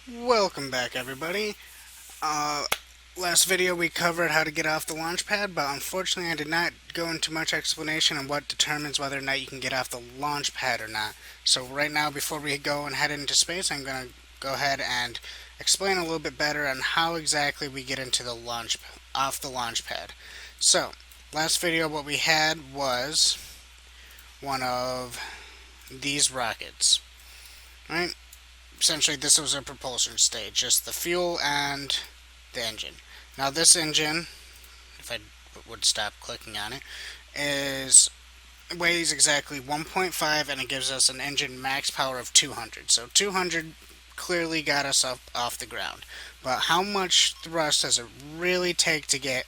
Welcome back, everybody. Uh, Last video we covered how to get off the launch pad, but unfortunately I did not go into much explanation on what determines whether or not you can get off the launch pad or not. So right now, before we go and head into space, I'm going to go ahead and explain a little bit better on how exactly we get into the off the launch pad. So, last video what we had was one of these rockets, right? Essentially this was a propulsion stage, just the fuel and the engine. Now this engine, if I would stop clicking on it, is weighs exactly 1.5 and it gives us an engine max power of 200. So 200 clearly got us up off the ground. But how much thrust does it really take to get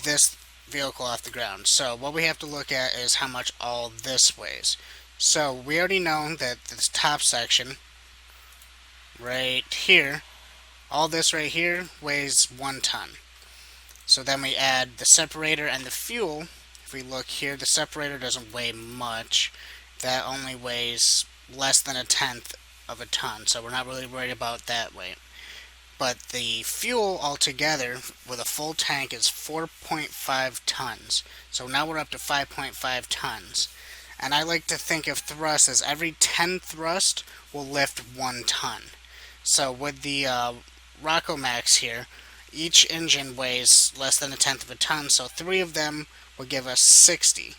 this vehicle off the ground? So what we have to look at is how much all this weighs. So we already know that this top section right here, all this right here weighs 1 ton. So then we add the separator and the fuel. If we look here, the separator doesn't weigh much. That only weighs less than 1/10 of a ton, so we're not really worried about that weight. But the fuel altogether with a full tank is 4.5 tons. So now we're up to 5.5 tons. And I like to think of thrust as every 10 thrust will lift 1 ton. So with the Rockomax here, each engine weighs less than 1/10 of a ton, so 3 of them will give us 60,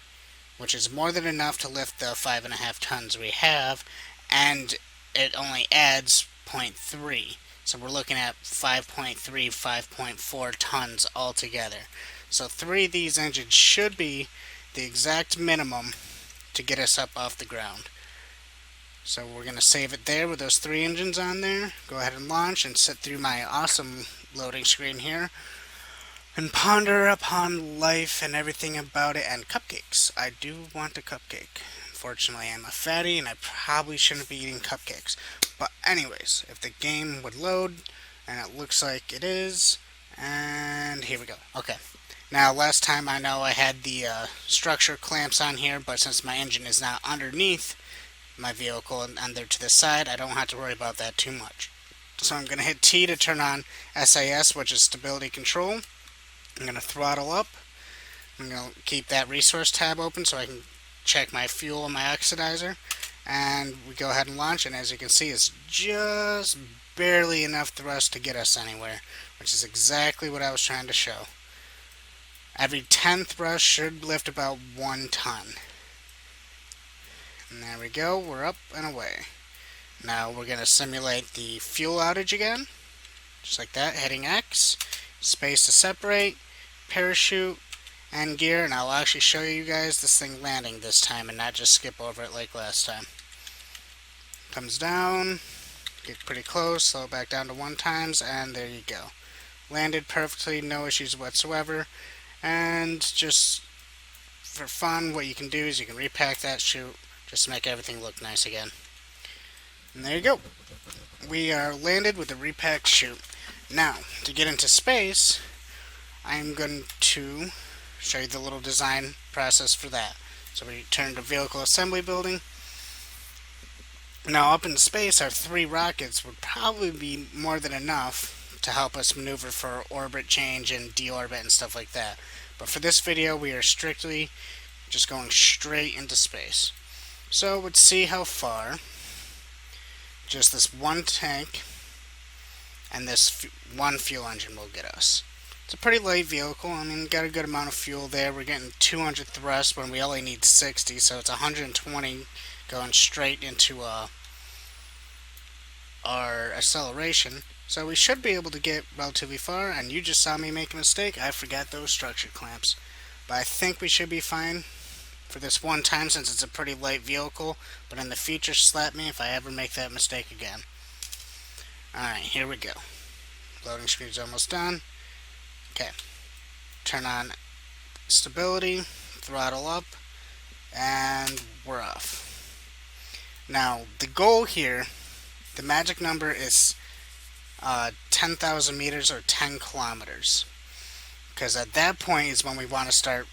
which is more than enough to lift the 5.5 tons we have, and it only adds zero point 0.3. So we're looking at 5.3, 5.4 tons altogether. So 3 of these engines should be the exact minimum to get us up off the ground. So we're going to save it there with those 3 engines on there. Go ahead and launch and sit through my awesome loading screen here and ponder upon life and everything about it and cupcakes. I do want a cupcake. Unfortunately, I'm a fatty and I probably shouldn't be eating cupcakes. But anyways, if the game would load, and it looks like it is, and here we go. Okay. Now, last time I know I had the structure clamps on here, but since my engine is now underneath my vehicle and they're to the side, I don't have to worry about that too much. So I'm going to hit T to turn on SAS, which is stability control. I'm going to throttle up. I'm going to keep that resource tab open so I can check my fuel and my oxidizer. And we go ahead and launch, and as you can see, it's just barely enough thrust to get us anywhere, which is exactly what I was trying to show. Every 10 thrust should lift about 1 ton. And there we go, we're up and away. Now we're going to simulate the fuel outage again. Just like that, hitting X, space to separate, parachute, and gear. And I'll actually show you guys this thing landing this time and not just skip over it like last time. Comes down, get pretty close, slow it back down to 1 times, and there you go. Landed perfectly, no issues whatsoever. And just for fun, what you can do is you can repack that chute just to make everything look nice again. And there you go. We are landed with the repacked chute. Now, to get into space, I'm going to show you the little design process for that. So we turn to Vehicle Assembly Building. Now, up in space, our 3 rockets would probably be more than enough to help us maneuver for orbit change and deorbit and stuff like that. But for this video, we are strictly just going straight into space. So let's see how far just this 1 tank and this 1 fuel engine will get us. It's a pretty light vehicle. I mean, got a good amount of fuel there. We're getting 200 thrust when we only need 60, so it's 120 going straight into our acceleration. So we should be able to get relatively far, and you just saw me make a mistake. I forgot those structure clamps. But I think we should be fine for this 1 time since it's a pretty light vehicle, but in the future slap me if I ever make that mistake again. Alright, here we go. Loading screen's almost done. Okay. Turn on stability, throttle up, and we're off. Now, the goal here, the magic number is 10,000 meters or 10 kilometers. Because at that point is when we want to start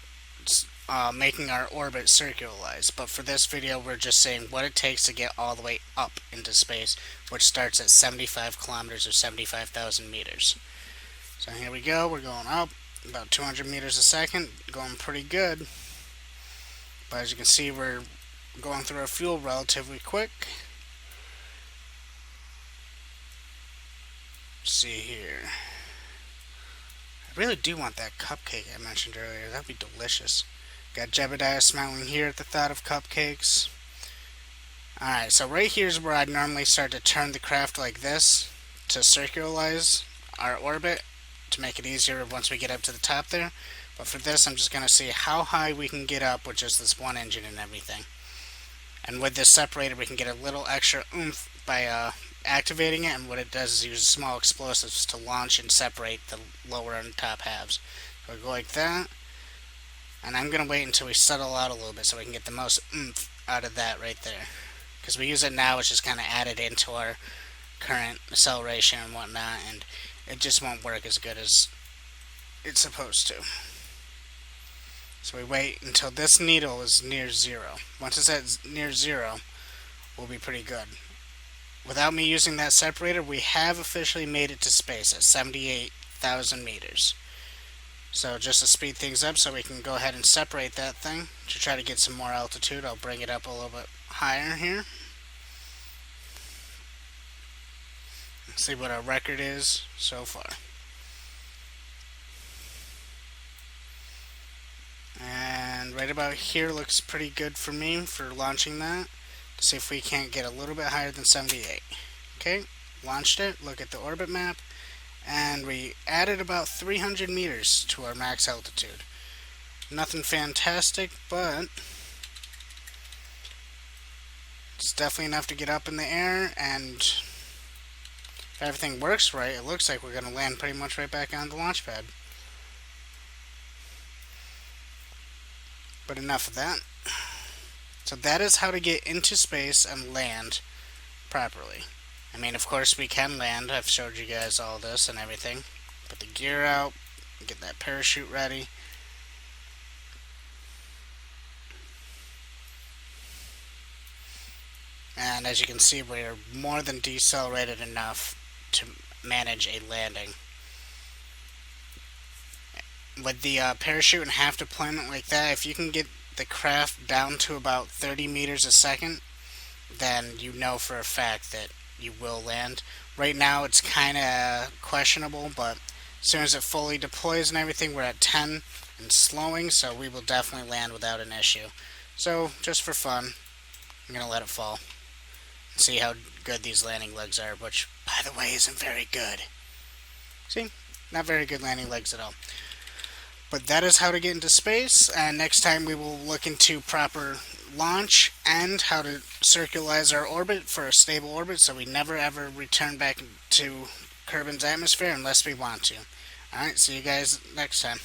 making our orbit circularize. But for this video, we're just saying what it takes to get all the way up into space, which starts at 75 kilometers or 75,000 meters. So here we go, we're going up about 200 meters a second, going pretty good. But as you can see, we're going through our fuel relatively quick. Let's see here. I really do want that cupcake I mentioned earlier. That'd be delicious. Got Jebediah smiling here at the thought of cupcakes. Alright, so right here is where I'd normally start to turn the craft like this to circularize our orbit to make it easier once we get up to the top there. But for this, I'm just going to see how high we can get up with just this one engine and everything. And with this separator, we can get a little extra oomph by activating it, and what it does is use small explosives to launch and separate the lower and top halves. So we go like that, and I'm going to wait until we settle out a little bit so we can get the most oomph out of that right there. Because we use it now, it's just kind of added into our current acceleration and whatnot, and it just won't work as good as it's supposed to. So we wait until this needle is near zero. Once it's at near zero, we'll be pretty good. Without me using that separator, we have officially made it to space at 78,000 meters. So just to speed things up so we can go ahead and separate that thing to try to get some more altitude, I'll bring it up a little bit higher here. See what our record is so far. And right about here looks pretty good for me for launching that. To see if we can't get a little bit higher than 78. Okay, launched it, look at the orbit map, and we added about 300 meters to our max altitude. Nothing fantastic, but it's definitely enough to get up in the air, and if everything works right, it looks like we're going to land pretty much right back on the launch pad. But enough of that. So that is how to get into space and land properly. I mean, of course we can land. I've showed you guys all this and everything. Put the gear out, get that parachute ready. And as you can see, we're more than decelerated enough to manage a landing. With the parachute and half deployment like that, if you can get the craft down to about 30 meters a second, then you know for a fact that you will land. Right now it's kind of questionable, but as soon as it fully deploys and everything, we're at 10 and slowing, so we will definitely land without an issue. So just for fun, I'm going to let it fall. See how good these landing legs are, which, by the way, isn't very good. See? Not very good landing legs at all. But that is how to get into space, and next time we will look into proper launch and how to circularize our orbit for a stable orbit so we never ever return back to Kerbin's atmosphere unless we want to. Alright, see you guys next time.